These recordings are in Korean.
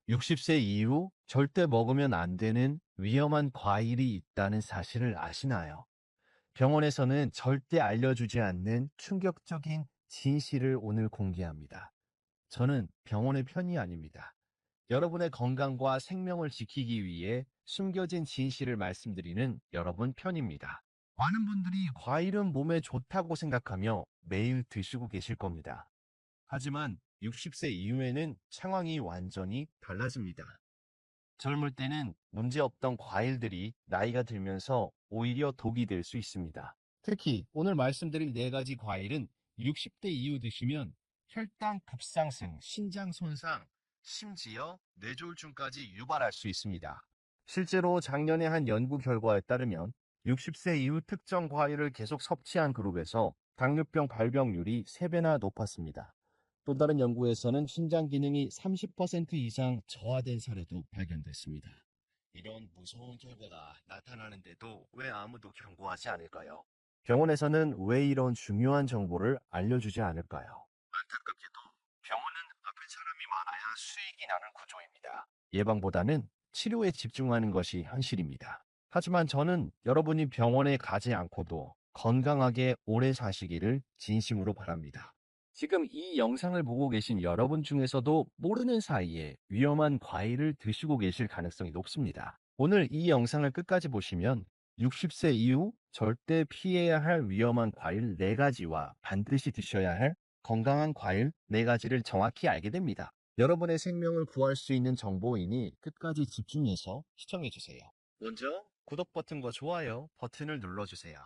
60세 이후 절대 먹으면 안 되는 위험한 과일이 있다는 사실을 아시나요? 병원에서는 절대 알려주지 않는 충격적인 진실을 오늘 공개합니다. 저는 병원의 편이 아닙니다. 여러분의 건강과 생명을 지키기 위해 숨겨진 진실을 말씀드리는 여러분 편입니다. 많은 분들이 과일은 몸에 좋다고 생각하며 매일 드시고 계실 겁니다. 하지만 60세 이후에는 상황이 완전히 달라집니다. 젊을 때는 문제없던 과일들이 나이가 들면서 오히려 독이 될 수 있습니다. 특히 오늘 말씀드릴 네 가지 과일은 60대 이후 드시면 혈당 급상승, 신장 손상, 심지어 뇌졸중까지 유발할 수 있습니다. 실제로 작년에 한 연구 결과에 따르면 60세 이후 특정 과일을 계속 섭취한 그룹에서 당뇨병 발병률이 3배나 높았습니다. 또 다른 연구에서는 신장 기능이 30% 이상 저하된 사례도 발견됐습니다. 이런 무서운 결과가 나타나는데도 왜 아무도 경고하지 않을까요? 병원에서는 왜 이런 중요한 정보를 알려주지 않을까요? 안타깝게도 병원은 아픈 사람이 많아야 수익이 나는 구조입니다. 예방보다는 치료에 집중하는 것이 현실입니다. 하지만 저는 여러분이 병원에 가지 않고도 건강하게 오래 사시기를 진심으로 바랍니다. 지금 이 영상을 보고 계신 여러분 중에서도 모르는 사이에 위험한 과일을 드시고 계실 가능성이 높습니다. 오늘 이 영상을 끝까지 보시면 60세 이후 절대 피해야 할 위험한 과일 4가지와 반드시 드셔야 할 건강한 과일 4가지를 정확히 알게 됩니다. 여러분의 생명을 구할 수 있는 정보이니 끝까지 집중해서 시청해주세요. 먼저 구독 버튼과 좋아요 버튼을 눌러주세요.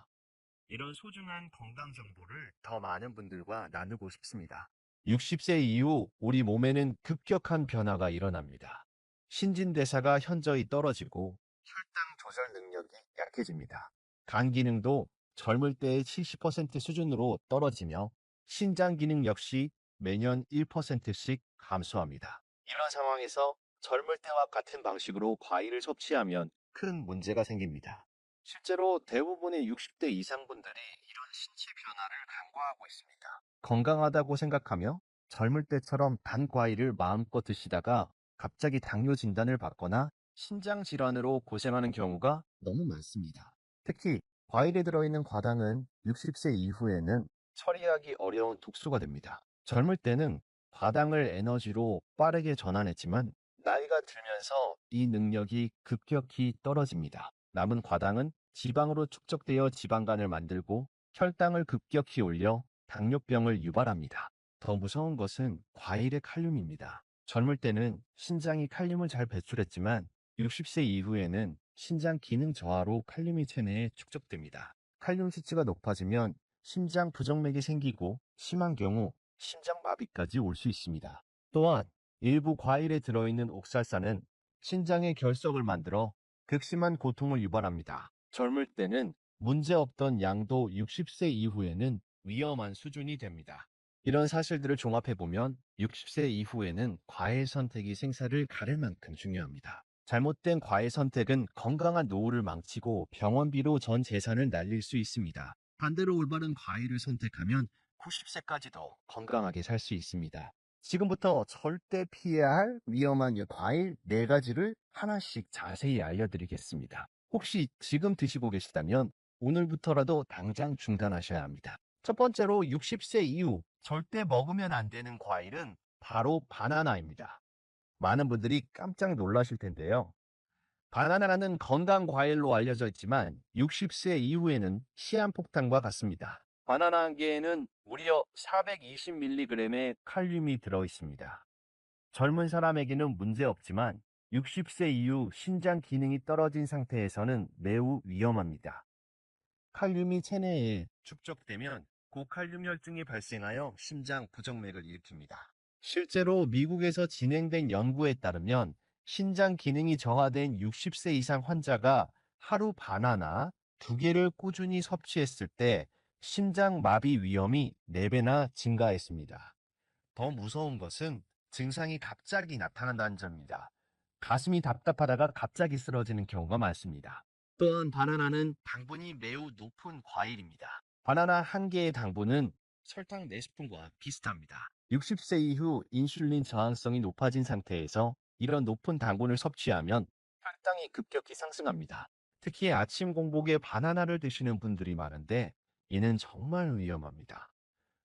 이런 소중한 건강 정보를 더 많은 분들과 나누고 싶습니다. 60세 이후 우리 몸에는 급격한 변화가 일어납니다. 신진대사가 현저히 떨어지고 혈당 조절 능력이 약해집니다. 간 기능도 젊을 때의 70% 수준으로 떨어지며 신장 기능 역시 매년 1%씩 감소합니다. 이런 상황에서 젊을 때와 같은 방식으로 과일을 섭취하면 큰 문제가 생깁니다. 실제로 대부분의 60대 이상 분들이 이런 신체 변화를 간과하고 있습니다. 건강하다고 생각하며 젊을 때처럼 단 과일을 마음껏 드시다가 갑자기 당뇨 진단을 받거나 신장 질환으로 고생하는 경우가 너무 많습니다. 특히 과일에 들어있는 과당은 60세 이후에는 처리하기 어려운 독소가 됩니다. 젊을 때는 과당을 에너지로 빠르게 전환했지만 나이가 들면서 이 능력이 급격히 떨어집니다. 남은 과당은 지방으로 축적되어 지방간을 만들고 혈당을 급격히 올려 당뇨병을 유발합니다. 더 무서운 것은 과일의 칼륨입니다. 젊을 때는 신장이 칼륨을 잘 배출했지만 60세 이후에는 신장 기능 저하로 칼륨이 체내에 축적됩니다. 칼륨 수치가 높아지면 심장 부정맥이 생기고 심한 경우 심장마비까지 올 수 있습니다. 또한 일부 과일에 들어있는 옥살산은 신장의 결석을 만들어 극심한 고통을 유발합니다. 젊을 때는 문제없던 양도 60세 이후에는 위험한 수준이 됩니다. 이런 사실들을 종합해보면 60세 이후에는 과일 선택이 생사를 가를 만큼 중요합니다. 잘못된 과일 선택은 건강한 노후를 망치고 병원비로 전 재산을 날릴 수 있습니다. 반대로 올바른 과일을 선택하면 90세까지도 건강하게 살 수 있습니다. 지금부터 절대 피해야 할 위험한 과일 4가지를 하나씩 자세히 알려드리겠습니다. 혹시 지금 드시고 계시다면 오늘부터라도 당장 중단하셔야 합니다. 첫 번째로 60세 이후 절대 먹으면 안 되는 과일은 바로 바나나입니다. 많은 분들이 깜짝 놀라실 텐데요. 바나나는 건강 과일로 알려져 있지만 60세 이후에는 시한폭탄과 같습니다. 바나나 한 개에는 무려 420mg의 칼륨이 들어 있습니다. 젊은 사람에게는 문제없지만 60세 이후 신장 기능이 떨어진 상태에서는 매우 위험합니다. 칼륨이 체내에 축적되면 고칼륨 혈증이 발생하여 심장 부정맥을 일으킵니다. 실제로 미국에서 진행된 연구에 따르면 신장 기능이 저하된 60세 이상 환자가 하루 바나나 2개를 꾸준히 섭취했을 때 심장 마비 위험이 4배나 증가했습니다. 더 무서운 것은 증상이 갑자기 나타난다는 점입니다. 가슴이 답답하다가 갑자기 쓰러지는 경우가 많습니다. 또한 바나나는 당분이 매우 높은 과일입니다. 바나나 한 개의 당분은 설탕 4스푼과 비슷합니다. 60세 이후 인슐린 저항성이 높아진 상태에서 이런 높은 당분을 섭취하면 혈당이 급격히 상승합니다. 특히 아침 공복에 바나나를 드시는 분들이 많은데 이는 정말 위험합니다.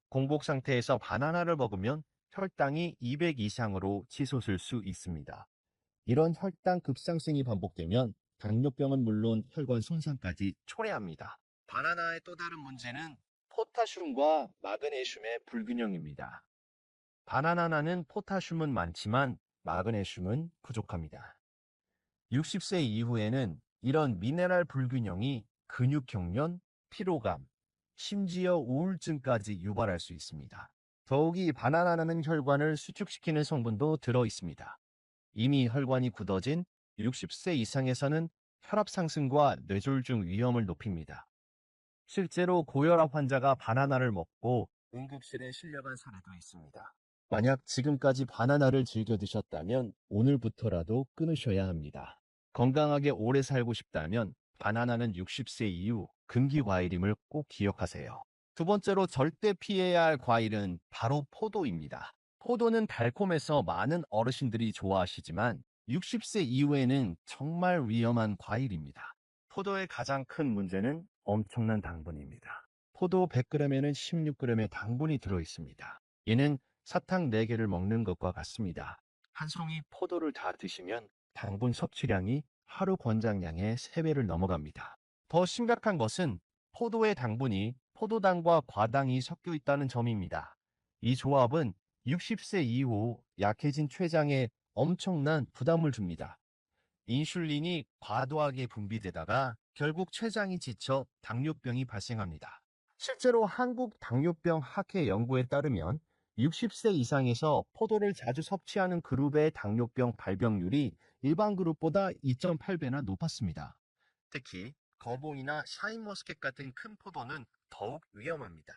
공복 상태에서 바나나를 먹으면 혈당이 200 이상으로 치솟을 수 있습니다. 이런 혈당 급상승이 반복되면 당뇨병은 물론 혈관 손상까지 초래합니다. 바나나의 또 다른 문제는 포타슘과 마그네슘의 불균형입니다. 바나나는 포타슘은 많지만 마그네슘은 부족합니다. 60세 이후에는 이런 미네랄 불균형이 근육경련, 피로감, 심지어 우울증까지 유발할 수 있습니다. 더욱이 바나나는 혈관을 수축시키는 성분도 들어 있습니다. 이미 혈관이 굳어진 60세 이상에서는 혈압 상승과 뇌졸중 위험을 높입니다. 실제로 고혈압 환자가 바나나를 먹고 응급실에 실려간 사례도 있습니다. 만약 지금까지 바나나를 즐겨 드셨다면 오늘부터라도 끊으셔야 합니다. 건강하게 오래 살고 싶다면 바나나는 60세 이후 금기 과일임을 꼭 기억하세요. 두 번째로 절대 피해야 할 과일은 바로 포도입니다. 포도는 달콤해서 많은 어르신들이 좋아하시지만 60세 이후에는 정말 위험한 과일입니다. 포도의 가장 큰 문제는 엄청난 당분입니다. 포도 100g에는 16g의 당분이 들어 있습니다. 이는 사탕 4개를 먹는 것과 같습니다. 한 송이 포도를 다 드시면 당분 섭취량이 하루 권장량의 3배를 넘어갑니다. 더 심각한 것은 포도의 당분이 포도당과 과당이 섞여 있다는 점입니다. 이 조합은 60세 이후 약해진 췌장에 엄청난 부담을 줍니다. 인슐린이 과도하게 분비되다가 결국 췌장이 지쳐 당뇨병이 발생합니다. 실제로 한국 당뇨병 학회 연구에 따르면 60세 이상에서 포도를 자주 섭취하는 그룹의 당뇨병 발병률이 일반 그룹보다 2.8배나 높았습니다. 특히 거봉이나 샤인머스켓 같은 큰 포도는 더욱 위험합니다.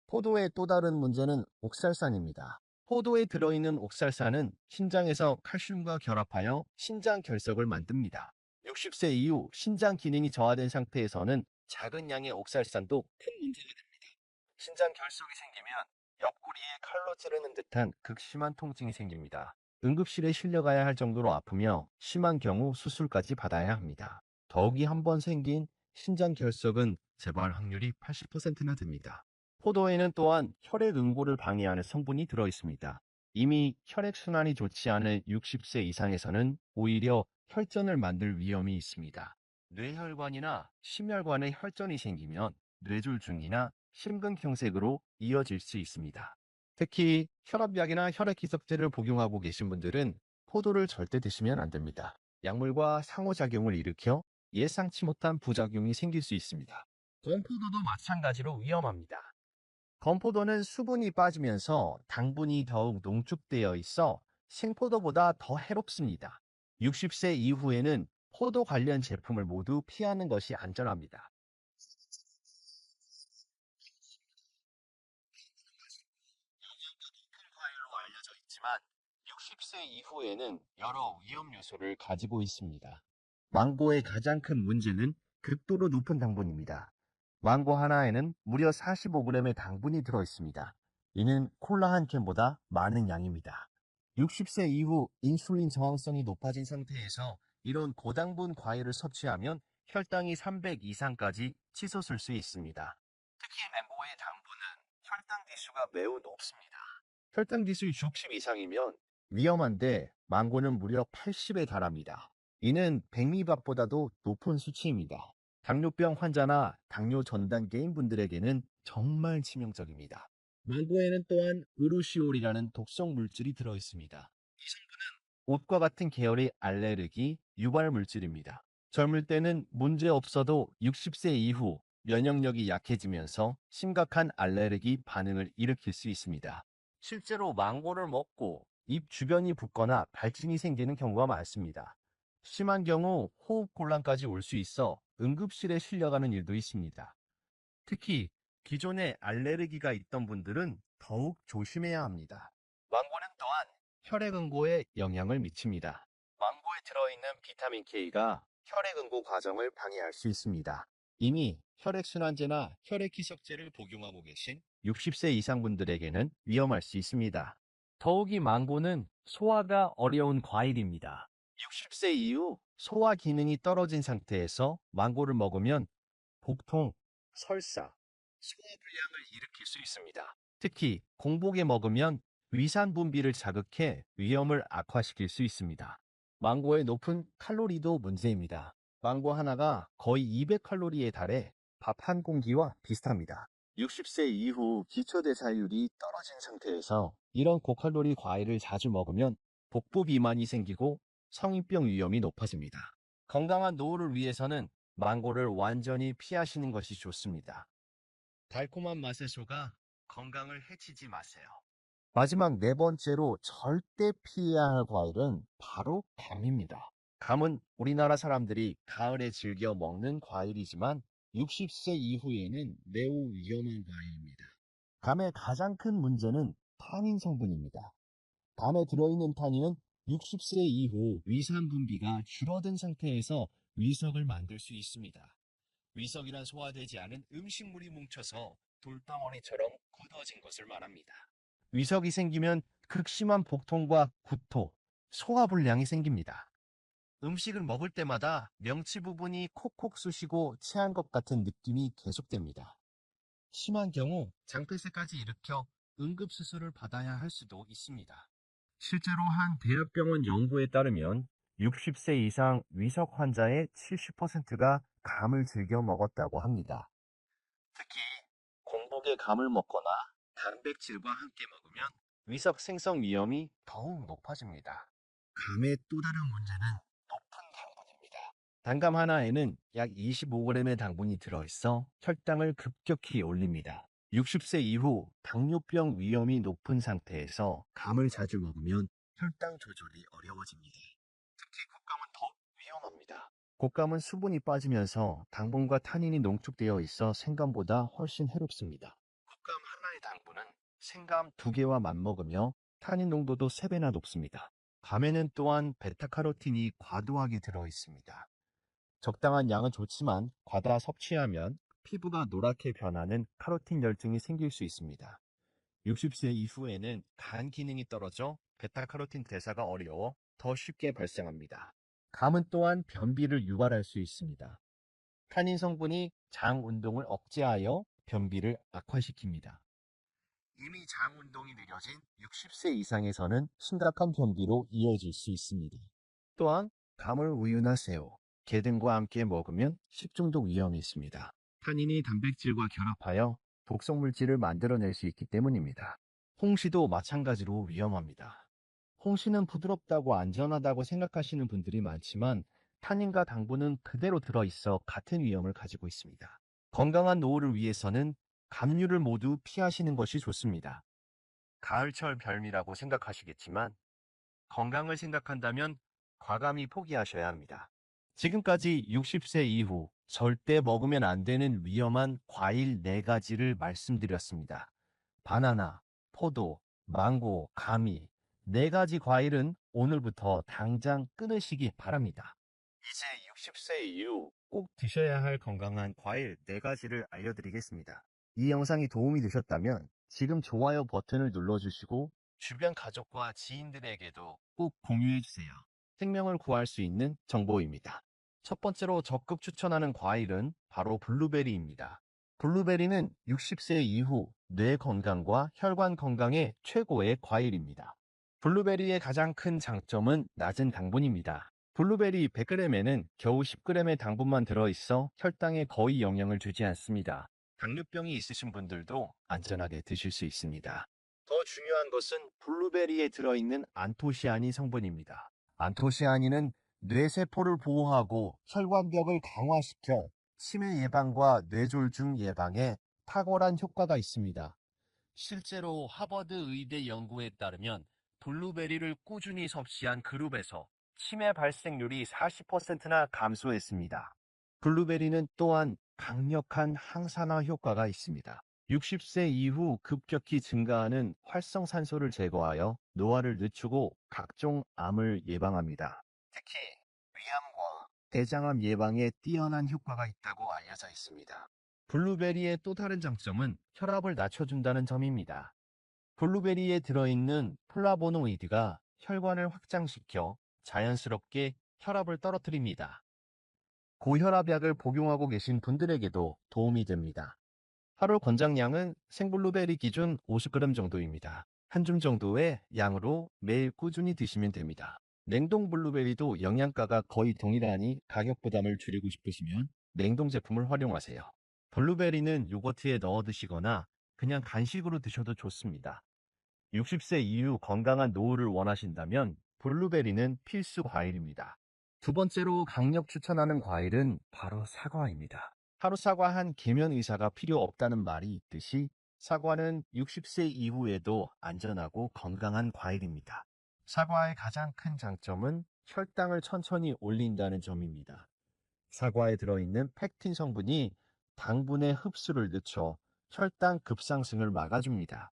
포도의 또 다른 문제는 옥살산입니다. 포도에 들어있는 옥살산은 신장에서 칼슘과 결합하여 신장 결석을 만듭니다. 60세 이후 신장 기능이 저하된 상태에서는 작은 양의 옥살산도 큰 문제가 됩니다. 신장 결석이 생기면 옆구리에 칼로 찌르는 듯한 극심한 통증이 생깁니다. 응급실에 실려가야 할 정도로 아프며 심한 경우 수술까지 받아야 합니다. 더욱이 한 번 생긴 신장 결석은 재발 확률이 80%나 됩니다. 포도에는 또한 혈액 응고를 방해하는 성분이 들어 있습니다. 이미 혈액순환이 좋지 않은 60세 이상에서는 오히려 혈전을 만들 위험이 있습니다. 뇌혈관이나 심혈관에 혈전이 생기면 뇌졸중이나 심근경색으로 이어질 수 있습니다. 특히 혈압약이나 혈액희석제를 복용하고 계신 분들은 포도를 절대 드시면 안 됩니다. 약물과 상호작용을 일으켜 예상치 못한 부작용이 생길 수 있습니다. 건포도도 마찬가지로 위험합니다. 건포도는 수분이 빠지면서 당분이 더욱 농축되어 있어 생포도보다 더 해롭습니다. 60세 이후에는 포도 관련 제품을 모두 피하는 것이 안전합니다. 과일로 알려져 있지만 60세 이후에는 여러 위험 요소를 가지고 있습니다. 망고의 가장 큰 문제는 극도로 높은 당분입니다. 망고 하나에는 무려 45g의 당분이 들어 있습니다. 이는 콜라 한 캔보다 많은 양입니다. 60세 이후 인슐린 저항성이 높아진 상태에서 이런 고당분 과일을 섭취하면 혈당이 300 이상까지 치솟을 수 있습니다. 특히 맹고의 당분은 혈당 지수가 매우 높습니다. 혈당 지수 60 이상이면 위험한데 망고는 무려 80에 달합니다. 이는 백미밥보다도 높은 수치입니다. 당뇨병 환자나 당뇨 전 단계인 분들에게는 정말 치명적입니다. 망고에는 또한 으루시올이라는 독성 물질이 들어 있습니다. 이 성분은 옷과 같은 계열의 알레르기 유발 물질입니다. 젊을 때는 문제 없어도 60세 이후 면역력이 약해지면서 심각한 알레르기 반응을 일으킬 수 있습니다. 실제로 망고를 먹고 입 주변이 붓거나 발진이 생기는 경우가 많습니다. 심한 경우 호흡곤란까지 올 수 있어 응급실에 실려가는 일도 있습니다. 특히 기존에 알레르기가 있던 분들은 더욱 조심해야 합니다. 망고는 또한 혈액응고에 영향을 미칩니다. 망고에 들어있는 비타민 K가 혈액응고 과정을 방해할 수 있습니다. 이미 혈액순환제나 혈액희석제를 복용하고 계신 60세 이상 분들에게는 위험할 수 있습니다. 더욱이 망고는 소화가 어려운 과일입니다. 60세 이후 소화 기능이 떨어진 상태에서 망고를 먹으면 복통, 설사, 소화불량을 일으킬 수 있습니다. 특히 공복에 먹으면 위산 분비를 자극해 위험을 악화시킬 수 있습니다. 망고의 높은 칼로리도 문제입니다. 망고 하나가 거의 200칼로리에 달해 밥 한 공기와 비슷합니다. 60세 이후 기초대사율이 떨어진 상태에서 이런 고칼로리 과일을 자주 먹으면 복부 비만이 생기고 성인병 위험이 높아집니다. 건강한 노후를 위해서는 망고를 완전히 피하시는 것이 좋습니다. 달콤한 맛의 소가 건강을 해치지 마세요. 마지막 네 번째로 절대 피해야 할 과일은 바로 감입니다. 감은 우리나라 사람들이 가을에 즐겨 먹는 과일이지만 60세 이후에는 매우 위험한 과일입니다. 감의 가장 큰 문제는 타닌 성분입니다. 감에 들어있는 타닌은 60세 이후 위산 분비가 줄어든 상태에서 위석을 만들 수 있습니다. 위석이란 소화되지 않은 음식물이 뭉쳐서 돌덩어리처럼 굳어진 것을 말합니다. 위석이 생기면 극심한 복통과 구토, 소화불량이 생깁니다. 음식을 먹을 때마다 명치 부분이 콕콕 쑤시고 체한 것 같은 느낌이 계속됩니다. 심한 경우 장폐색까지 일으켜 응급수술을 받아야 할 수도 있습니다. 실제로 한 대학병원 연구에 따르면 60세 이상 위석 환자의 70%가 감을 즐겨 먹었다고 합니다. 특히 공복에 감을 먹거나 단백질과 함께 먹으면 위석 생성 위험이 더욱 높아집니다. 감의 또 다른 문제는 높은 당분입니다. 단감 하나에는 약 25g의 당분이 들어있어 혈당을 급격히 올립니다. 60세 이후 당뇨병 위험이 높은 상태에서 감을 자주 먹으면 혈당 조절이 어려워집니다. 특히 곶감은 더 위험합니다. 곶감은 수분이 빠지면서 당분과 타닌이 농축되어 있어 생감보다 훨씬 해롭습니다. 곶감 하나의 당분은 생감 2개와 맞먹으며 타닌 농도도 3배나 높습니다. 감에는 또한 베타카로틴이 과도하게 들어 있습니다. 적당한 양은 좋지만 과다 섭취하면 피부가 노랗게 변하는 카로틴 열증이 생길 수 있습니다. 60세 이후에는 간 기능이 떨어져 베타카로틴 대사가 어려워 더 쉽게 발생합니다. 감은 또한 변비를 유발할 수 있습니다. 타닌 성분이 장 운동을 억제하여 변비를 악화시킵니다. 이미 장 운동이 느려진 60세 이상에서는 심각한 변비로 이어질 수 있습니다. 또한 감을 우유나 새우, 게 등과 함께 먹으면 식중독 위험이 있습니다. 타닌이 단백질과 결합하여 독성 물질을 만들어낼 수 있기 때문입니다. 홍시도 마찬가지로 위험합니다. 홍시는 부드럽다고 안전하다고 생각하시는 분들이 많지만 타닌과 당분은 그대로 들어있어 같은 위험을 가지고 있습니다. 건강한 노후를 위해서는 감류를 모두 피하시는 것이 좋습니다. 가을철 별미라고 생각하시겠지만 건강을 생각한다면 과감히 포기하셔야 합니다. 지금까지 60세 이후 절대 먹으면 안 되는 위험한 과일 4가지를 말씀드렸습니다. 바나나, 포도, 망고, 가미 4가지 과일은 오늘부터 당장 끊으시기 바랍니다. 이제 60세 이후 꼭 드셔야 할 건강한 과일 4가지를 알려드리겠습니다. 이 영상이 도움이 되셨다면 지금 좋아요 버튼을 눌러주시고 주변 가족과 지인들에게도 꼭 공유해주세요. 생명을 구할 수 있는 정보입니다. 첫 번째로 적극 추천하는 과일은 바로 블루베리입니다. 블루베리는 60세 이후 뇌 건강과 혈관 건강에 최고의 과일입니다. 블루베리의 가장 큰 장점은 낮은 당분입니다. 블루베리 100g에는 겨우 10g의 당분만 들어있어 혈당에 거의 영향을 주지 않습니다. 당뇨병이 있으신 분들도 안전하게 드실 수 있습니다. 더 중요한 것은 블루베리에 들어있는 안토시아닌 성분입니다. 안토시아닌은 뇌세포를 보호하고 혈관벽을 강화시켜 치매 예방과 뇌졸중 예방에 탁월한 효과가 있습니다. 실제로 하버드 의대 연구에 따르면 블루베리를 꾸준히 섭취한 그룹에서 치매 발생률이 40%나 감소했습니다. 블루베리는 또한 강력한 항산화 효과가 있습니다. 60세 이후 급격히 증가하는 활성산소를 제거하여 노화를 늦추고 각종 암을 예방합니다. 특히 위암과 대장암 예방에 뛰어난 효과가 있다고 알려져 있습니다. 블루베리의 또 다른 장점은 혈압을 낮춰준다는 점입니다. 블루베리에 들어있는 플라보노이드가 혈관을 확장시켜 자연스럽게 혈압을 떨어뜨립니다. 고혈압약을 복용하고 계신 분들에게도 도움이 됩니다. 하루 권장량은 생블루베리 기준 50g 정도입니다. 한 줌 정도의 양으로 매일 꾸준히 드시면 됩니다. 냉동 블루베리도 영양가가 거의 동일하니 가격 부담을 줄이고 싶으시면 냉동 제품을 활용하세요. 블루베리는 요거트에 넣어 드시거나 그냥 간식으로 드셔도 좋습니다. 60세 이후 건강한 노후를 원하신다면 블루베리는 필수 과일입니다. 두 번째로 강력 추천하는 과일은 바로 사과입니다. 하루 사과 한 계면 의사가 필요 없다는 말이 있듯이 사과는 60세 이후에도 안전하고 건강한 과일입니다. 사과의 가장 큰 장점은 혈당을 천천히 올린다는 점입니다. 사과에 들어있는 펙틴 성분이 당분의 흡수를 늦춰 혈당 급상승을 막아줍니다.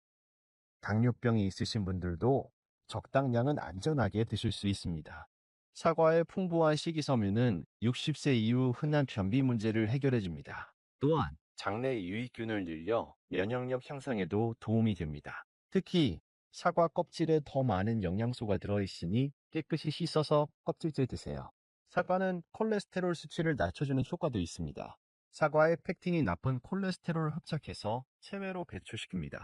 당뇨병이 있으신 분들도 적당량은 안전하게 드실 수 있습니다. 사과의 풍부한 식이섬유는 60세 이후 흔한 변비 문제를 해결해 줍니다. 또한 장내 유익균을 늘려 면역력 향상에도 도움이 됩니다. 특히 사과 껍질에 더 많은 영양소가 들어있으니 깨끗이 씻어서 껍질째 드세요. 사과는 콜레스테롤 수치를 낮춰주는 효과도 있습니다. 사과의 펙틴이 나쁜 콜레스테롤을 흡착해서 체외로 배출시킵니다.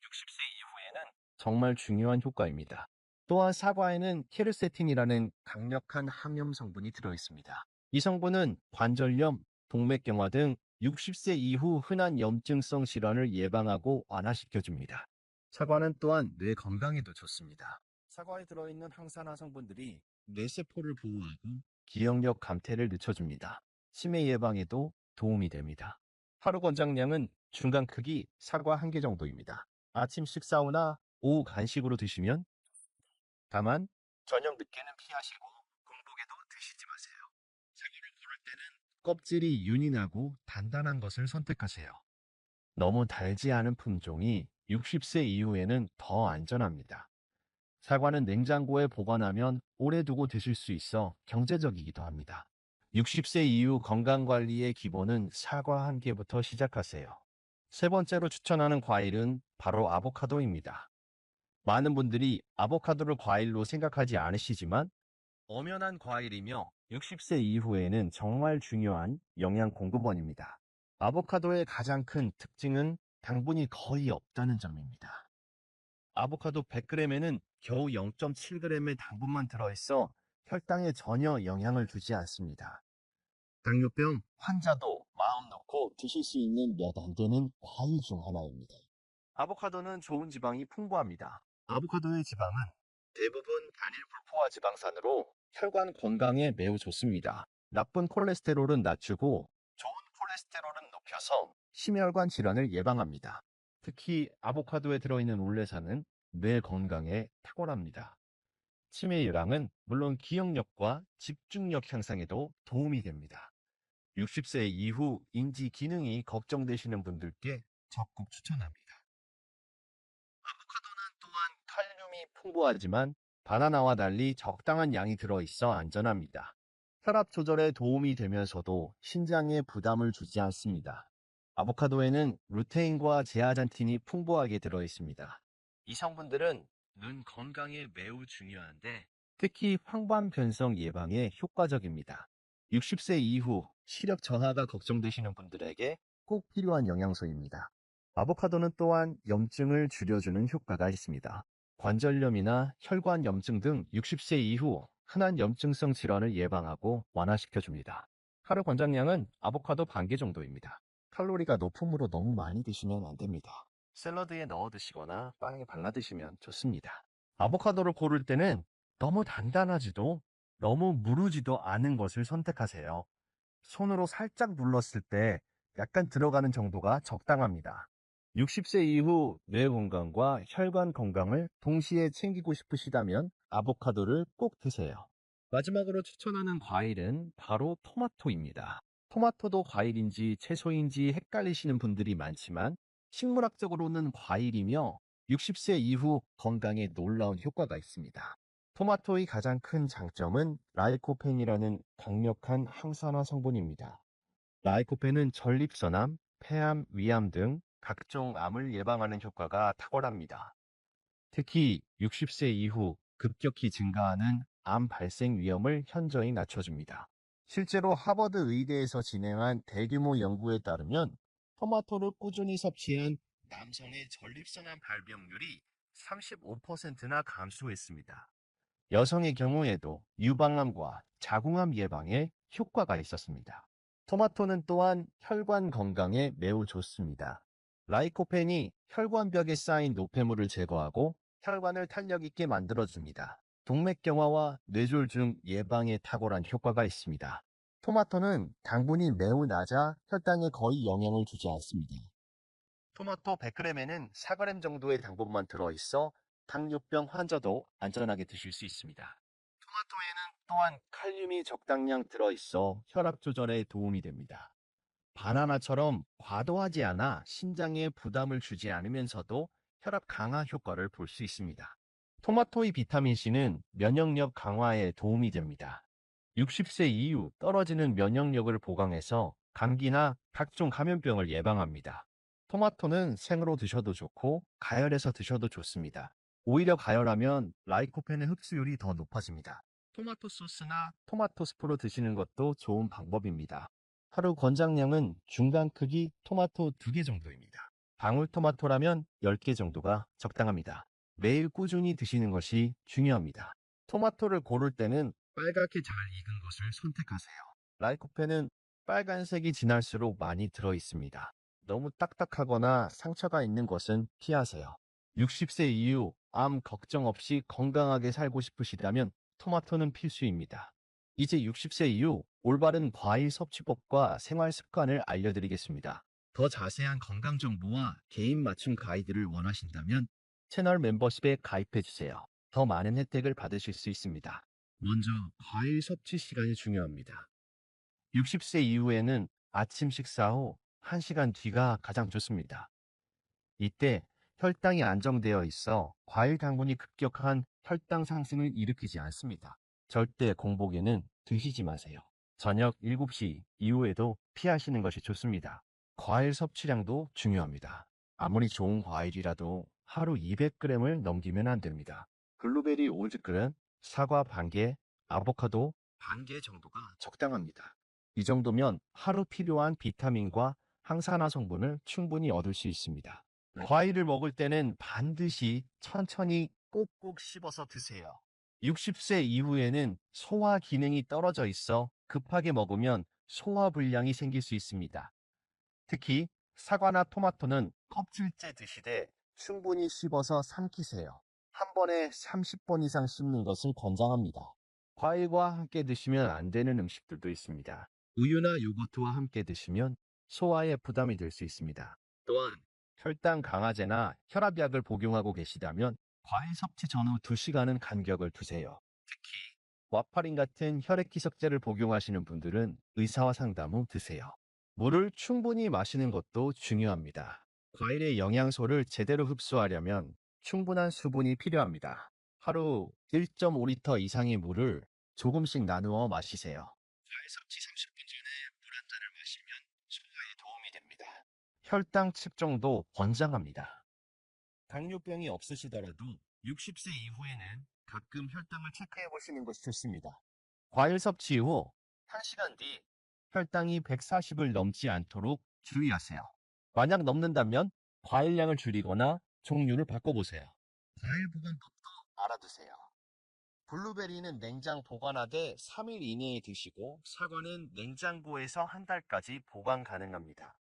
60세 이후에는 정말 중요한 효과입니다. 또한 사과에는 케르세틴이라는 강력한 항염 성분이 들어있습니다. 이 성분은 관절염, 동맥경화 등 60세 이후 흔한 염증성 질환을 예방하고 완화시켜줍니다. 사과는 또한 뇌 건강에도 좋습니다. 사과에 들어있는 항산화 성분들이 뇌세포를 보호하고 기억력 감퇴를 늦춰줍니다. 치매 예방에도 도움이 됩니다. 하루 권장량은 중간 크기 사과 1개 정도입니다. 아침 식사 후나 오후 간식으로 드시면 다만 저녁 늦게는 피하시고 공복에도 드시지 마세요. 사과를 고를 때는 껍질이 윤이 나고 단단한 것을 선택하세요. 너무 달지 않은 품종이 60세 이후에는 더 안전합니다. 사과는 냉장고에 보관하면 오래 두고 드실 수 있어 경제적이기도 합니다. 60세 이후 건강관리의 기본은 사과 1개부터 시작하세요. 세 번째로 추천하는 과일은 바로 아보카도입니다. 많은 분들이 아보카도를 과일로 생각하지 않으시지만 엄연한 과일이며 60세 이후에는 정말 중요한 영양 공급원입니다. 아보카도의 가장 큰 특징은 당분이 거의 없다는 점입니다. 아보카도 100g에는 겨우 0.7g의 당분만 들어있어 혈당에 전혀 영향을 주지 않습니다. 당뇨병 환자도 마음 놓고 드실 수 있는 몇 안 되는 과일 중 하나입니다. 아보카도는 좋은 지방이 풍부합니다. 아보카도의 지방은 대부분 단일 불포화 지방산으로 혈관 건강에 매우 좋습니다. 나쁜 콜레스테롤은 낮추고 좋은 콜레스테롤은 높여서 심혈관 질환을 예방합니다. 특히 아보카도에 들어있는 올레산은 뇌 건강에 탁월합니다. 치매 예방은 물론 기억력과 집중력 향상에도 도움이 됩니다. 60세 이후 인지 기능이 걱정되시는 분들께 적극 추천합니다. 아보카도는 또한 칼륨이 풍부하지만 바나나와 달리 적당한 양이 들어있어 안전합니다. 혈압 조절에 도움이 되면서도 신장에 부담을 주지 않습니다. 아보카도에는 루테인과 제아잔틴이 풍부하게 들어있습니다. 이 성분들은 눈 건강에 매우 중요한데 특히 황반 변성 예방에 효과적입니다. 60세 이후 시력 저하가 걱정되시는 분들에게 꼭 필요한 영양소입니다. 아보카도는 또한 염증을 줄여주는 효과가 있습니다. 관절염이나 혈관 염증 등 60세 이후 흔한 염증성 질환을 예방하고 완화시켜줍니다. 하루 권장량은 아보카도 1개 정도입니다. 칼로리가 높으므로 너무 많이 드시면 안 됩니다. 샐러드에 넣어 드시거나 빵에 발라 드시면 좋습니다. 아보카도를 고를 때는 너무 단단하지도 너무 무르지도 않은 것을 선택하세요. 손으로 살짝 눌렀을 때 약간 들어가는 정도가 적당합니다. 60세 이후 뇌 건강과 혈관 건강을 동시에 챙기고 싶으시다면 아보카도를 꼭 드세요. 마지막으로 추천하는 과일은 바로 토마토입니다. 토마토도 과일인지 채소인지 헷갈리시는 분들이 많지만 식물학적으로는 과일이며 60세 이후 건강에 놀라운 효과가 있습니다. 토마토의 가장 큰 장점은 라이코펜이라는 강력한 항산화 성분입니다. 라이코펜은 전립선암, 폐암, 위암 등 각종 암을 예방하는 효과가 탁월합니다. 특히 60세 이후 급격히 증가하는 암 발생 위험을 현저히 낮춰줍니다. 실제로 하버드 의대에서 진행한 대규모 연구에 따르면 토마토를 꾸준히 섭취한 남성의 전립선암 발병률이 35%나 감소했습니다. 여성의 경우에도 유방암과 자궁암 예방에 효과가 있었습니다. 토마토는 또한 혈관 건강에 매우 좋습니다. 라이코펜이 혈관벽에 쌓인 노폐물을 제거하고 혈관을 탄력 있게 만들어줍니다. 동맥경화와 뇌졸중 예방에 탁월한 효과가 있습니다. 토마토는 당분이 매우 낮아 혈당에 거의 영향을 주지 않습니다. 토마토 100g에는 4g 정도의 당분만 들어있어 당뇨병 환자도 안전하게 드실 수 있습니다. 토마토에는 또한 칼륨이 적당량 들어있어 혈압 조절에 도움이 됩니다. 바나나처럼 과도하지 않아 신장에 부담을 주지 않으면서도 혈압 강화 효과를 볼 수 있습니다. 토마토의 비타민C는 면역력 강화에 도움이 됩니다. 60세 이후 떨어지는 면역력을 보강해서 감기나 각종 감염병을 예방합니다. 토마토는 생으로 드셔도 좋고 가열해서 드셔도 좋습니다. 오히려 가열하면 라이코펜의 흡수율이 더 높아집니다. 토마토 소스나 토마토 스프로 드시는 것도 좋은 방법입니다. 하루 권장량은 중간 크기 토마토 2개 정도입니다. 방울토마토라면 10개 정도가 적당합니다. 매일 꾸준히 드시는 것이 중요합니다. 토마토를 고를 때는 빨갛게 잘 익은 것을 선택하세요. 라이코펜은 빨간색이 진할수록 많이 들어 있습니다. 너무 딱딱하거나 상처가 있는 것은 피하세요. 60세 이후 암 걱정 없이 건강하게 살고 싶으시다면 토마토는 필수입니다. 이제 60세 이후 올바른 과일 섭취법과 생활 습관을 알려드리겠습니다. 더 자세한 건강 정보와 개인 맞춤 가이드를 원하신다면 채널 멤버십에 가입해주세요. 더 많은 혜택을 받으실 수 있습니다. 먼저 과일 섭취 시간이 중요합니다. 60세 이후에는 아침 식사 후 1시간 뒤가 가장 좋습니다. 이때 혈당이 안정되어 있어 과일 당분이 급격한 혈당 상승을 일으키지 않습니다. 절대 공복에는 드시지 마세요. 저녁 7시 이후에도 피하시는 것이 좋습니다. 과일 섭취량도 중요합니다. 아무리 좋은 과일이라도 하루 200g을 넘기면 안 됩니다. 블루베리 5g, 사과 반개, 아보카도 반개 정도가 적당합니다. 이 정도면 하루 필요한 비타민과 항산화 성분을 충분히 얻을 수 있습니다. 과일을 먹을 때는 반드시 천천히 꼭꼭 씹어서 드세요. 60세 이후에는 소화 기능이 떨어져 있어 급하게 먹으면 소화불량이 생길 수 있습니다. 특히 사과나 토마토는 껍질째 드시되 충분히 씹어서 삼키세요. 한 번에 30번 이상 씹는 것을 권장합니다. 과일과 함께 드시면 안 되는 음식들도 있습니다. 우유나 요거트와 함께 드시면 소화에 부담이 될 수 있습니다. 또한 혈당 강화제나 혈압약을 복용하고 계시다면 과일 섭취 전후 2시간은 간격을 두세요. 특히 와파린 같은 혈액기석제를 복용하시는 분들은 의사와 상담 후 드세요. 물을 충분히 마시는 것도 중요합니다. 과일의 영양소를 제대로 흡수하려면 충분한 수분이 필요합니다. 하루 1.5리터 이상의 물을 조금씩 나누어 마시세요. 과일 섭취 30분 전에 물 한 잔을 마시면 소화에 도움이 됩니다. 혈당 측정도 권장합니다. 당뇨병이 없으시더라도 60세 이후에는 가끔 혈당을 체크해 보시는 것이 좋습니다. 과일 섭취 후 1시간 뒤 혈당이 140을 넘지 않도록 주의하세요. 만약 넘는다면 과일량을 줄이거나 종류를 바꿔보세요. 과일 보관법도 알아두세요. 블루베리는 냉장 보관하되 3일 이내에 드시고 사과는 냉장고에서 한 달까지 보관 가능합니다.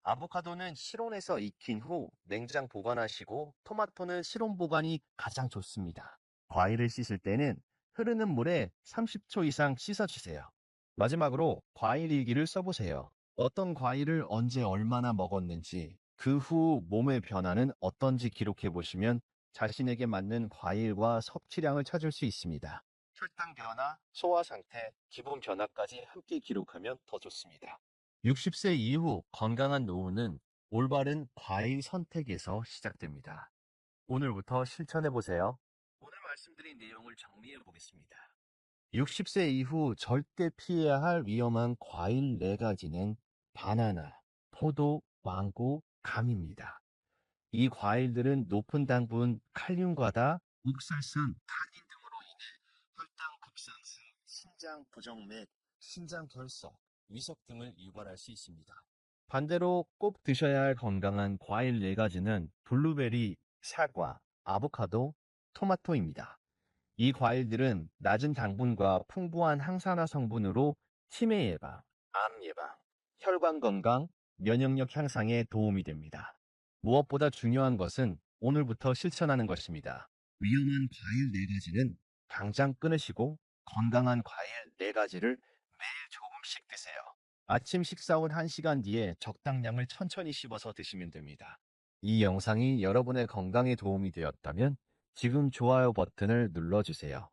아보카도는 실온에서 익힌 후 냉장 보관하시고 토마토는 실온 보관이 가장 좋습니다. 과일을 씻을 때는 흐르는 물에 30초 이상 씻어주세요. 마지막으로 과일 일기를 써보세요. 어떤 과일을 언제 얼마나 먹었는지, 그 후 몸의 변화는 어떤지 기록해 보시면 자신에게 맞는 과일과 섭취량을 찾을 수 있습니다. 혈당 변화, 소화 상태, 기분 변화까지 함께 기록하면 더 좋습니다. 60세 이후 건강한 노후는 올바른 과일 선택에서 시작됩니다. 오늘부터 실천해 보세요. 오늘 말씀드린 내용을 정리해 보겠습니다. 60세 이후 절대 피해야 할 위험한 과일 4가지는 바나나, 포도, 망고, 감입니다. 이 과일들은 높은 당분, 칼륨과다, 옥살산, 타닌 등으로 인해 혈당 급상승, 신장 부정맥, 신장 결석, 위석 등을 유발할 수 있습니다. 반대로 꼭 드셔야 할 건강한 과일 4가지는 블루베리, 사과, 아보카도, 토마토입니다. 이 과일들은 낮은 당분과 풍부한 항산화 성분으로 치매 예방, 암 예방, 혈관 건강, 면역력 향상에 도움이 됩니다. 무엇보다 중요한 것은 오늘부터 실천하는 것입니다. 위험한 과일 4가지는 당장 끊으시고 건강한 과일 4가지를 매일 조금씩 드세요. 아침 식사 후 1시간 뒤에 적당량을 천천히 씹어서 드시면 됩니다. 이 영상이 여러분의 건강에 도움이 되었다면 지금 좋아요 버튼을 눌러주세요.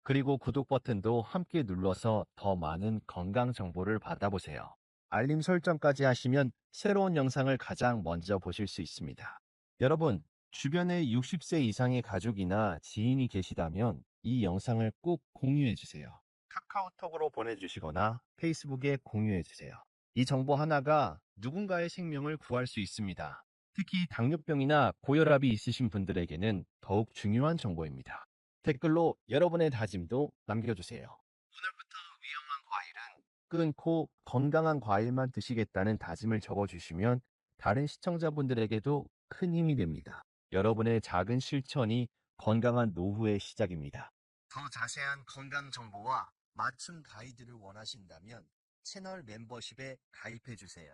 그리고 구독 버튼도 함께 눌러서 더 많은 건강 정보를 받아보세요. 알림 설정까지 하시면 새로운 영상을 가장 먼저 보실 수 있습니다. 여러분, 주변에 60세 이상의 가족이나 지인이 계시다면 이 영상을 꼭 공유해 주세요. 카카오톡으로 보내주시거나 페이스북에 공유해 주세요. 이 정보 하나가 누군가의 생명을 구할 수 있습니다. 특히 당뇨병이나 고혈압이 있으신 분들에게는 더욱 중요한 정보입니다. 댓글로 여러분의 다짐도 남겨주세요. 오늘부터 위험한 과일은 끊고 건강한 과일만 드시겠다는 다짐을 적어주시면 다른 시청자분들에게도 큰 힘이 됩니다. 여러분의 작은 실천이 건강한 노후의 시작입니다. 더 자세한 건강 정보와 맞춤 가이드를 원하신다면 채널 멤버십에 가입해 주세요.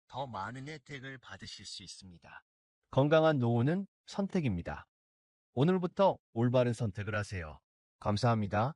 더 많은 혜택을 받으실 수 있습니다. 건강한 노후는 선택입니다. 오늘부터 올바른 선택을 하세요. 감사합니다.